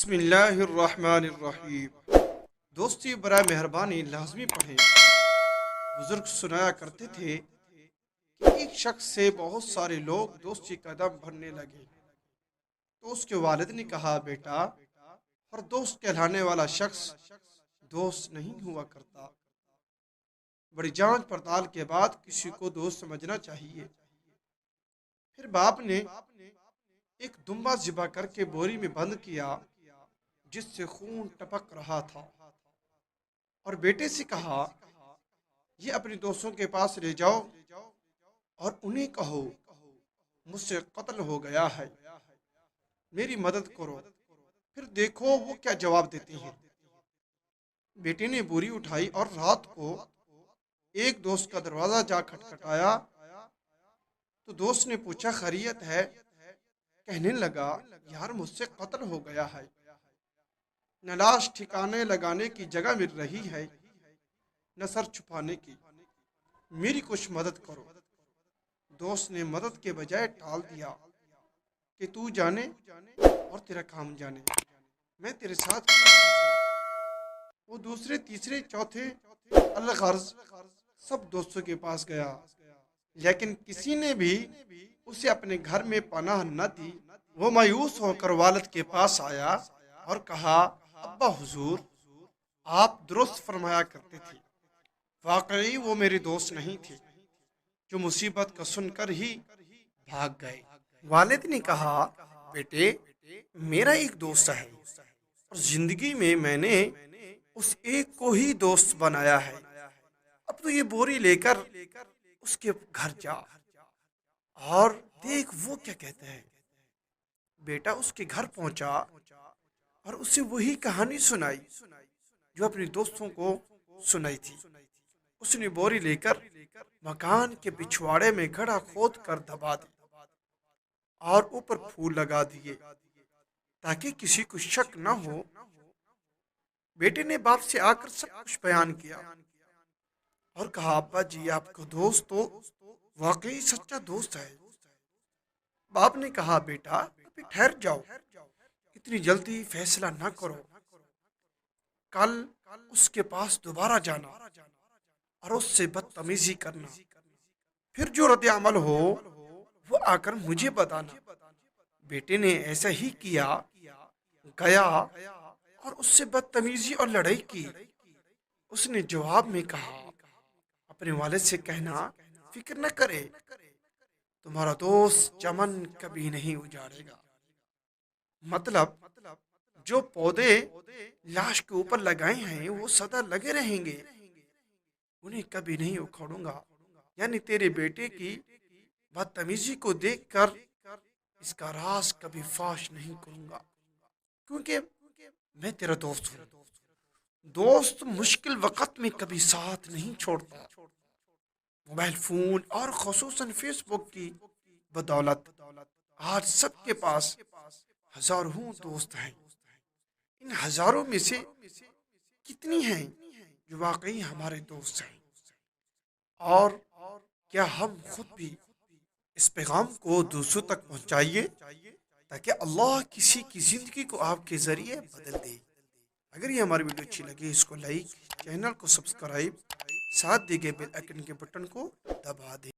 بسم اللہ الرحمن الرحیم۔ دوستی برائے مہربانی لازمی پڑھیں۔ بزرگ سنایا کرتے تھے کہ ایک شخص سے بہت سارے لوگ دوستی کا دم بھرنے لگے تو اس کے والد نے کہا، بیٹا، ہر دوست کہلانے والا شخص دوست نہیں ہوا کرتا۔ بڑی جانچ پڑتال کے بعد کسی کو دوست سمجھنا چاہیے۔ پھر باپ نے ایک دمبا ذبح کر کے بوری میں بند کیا جس سے خون ٹپک رہا تھا، اور بیٹے سے کہا، یہ اپنے دوستوں کے پاس لے جاؤ اور انہیں کہو، مجھ سے قتل ہو گیا ہے، میری مدد کرو، پھر دیکھو وہ کیا جواب دیتے ہیں۔ بیٹے نے بوری اٹھائی اور رات کو ایک دوست کا دروازہ جا کھٹکھٹایا تو دوست نے پوچھا، خیریت ہے؟ کہنے لگا، یار مجھ سے قتل ہو گیا ہے، نہ لاش ٹھکانے لگانے کی جگہ مل رہی ہے نہ سر چھپانے کی، میری کچھ مدد کرو۔ دوست نے مدد کے بجائے ٹال دیا کہ تو جانے اور تیرا کام جانے، میں تیرے ساتھ کیوں پھنسوں؟ وہ دوسرے تیسرے چوتھے الغرض سب دوستوں کے پاس گیا، لیکن کسی نے بھی اسے اپنے گھر میں پناہ نہ دی۔ وہ مایوس ہو کر والد کے پاس آیا اور کہا، ابا حضور، آپ درست فرمایا کرتے تھے، واقعی وہ میرے دوست نہیں تھے جو مصیبت کا سن کر ہی بھاگ گئے۔ والد نے کہا، بیٹے، میرا ایک دوست ہے اور زندگی میں نے اس ایک کو ہی دوست بنایا ہے، اب تو یہ بوری لے کر اس کے گھر جا اور دیکھ وہ کیا کہتا ہے۔ بیٹا اس کے گھر پہنچا اور اسے وہی کہانی سنائی جو اپنے دوستوں کو سنائی تھی۔ اس نے بوری لے کر مکان کے پچھواڑے میں گڑھا کھود کر دبا دی اور اوپر پھول لگا دیے تاکہ کسی کو شک نہ ہو۔ بیٹے نے باپ سے آ کر سب کچھ بیان کیا اور کہا، ابا جی، آپ کا دوست تو واقعی سچا دوست ہے۔ باپ نے کہا، بیٹا ابھی ٹھہر جاؤ، اتنی جلدی فیصلہ نہ کرو، کل اس کے پاس دوبارہ جانا اور اس سے بدتمیزی کرنا، پھر جو رد عمل ہو وہ آ کر مجھے بتانا۔ بیٹے نے ایسا ہی کیا، گیا اور اس سے بدتمیزی اور لڑائی کی۔ اس نے جواب میں کہا، اپنے والد سے کہنا فکر نہ کرے، تمہارا دوست چمن کبھی نہیں اجاڑے گا۔ مطلب جو پودے لاش کے اوپر لگائے ہیں وہ سدا لگے رہیں گے، انہیں کبھی نہیں اکھاڑوں گا۔ یعنی تیرے بیٹے کی بدتمیزی کو دیکھ کر اس کا راز کبھی فاش نہیں کروں گا، کیونکہ میں تیرا دوست ہوں۔ دوست مشکل وقت میں کبھی ساتھ نہیں چھوڑتا۔ موبائل فون اور خصوصاً فیس بک کی بدولت آج سب کے پاس ہزاروں دوست ہیں۔ ان ہزاروں میں سے کتنی ہیں جو واقعی ہمارے دوست ہیں؟ اور کیا ہم خود بھی اس پیغام کو دوسروں تک پہنچائیے تاکہ اللہ کسی کی زندگی کو آپ کے ذریعے بدل دے۔ اگر یہ ہماری ویڈیو اچھی لگے اس کو لائک، چینل کو سبسکرائب، ساتھ دیے گئے بیل آئیکن کے بٹن کو دبا دیں۔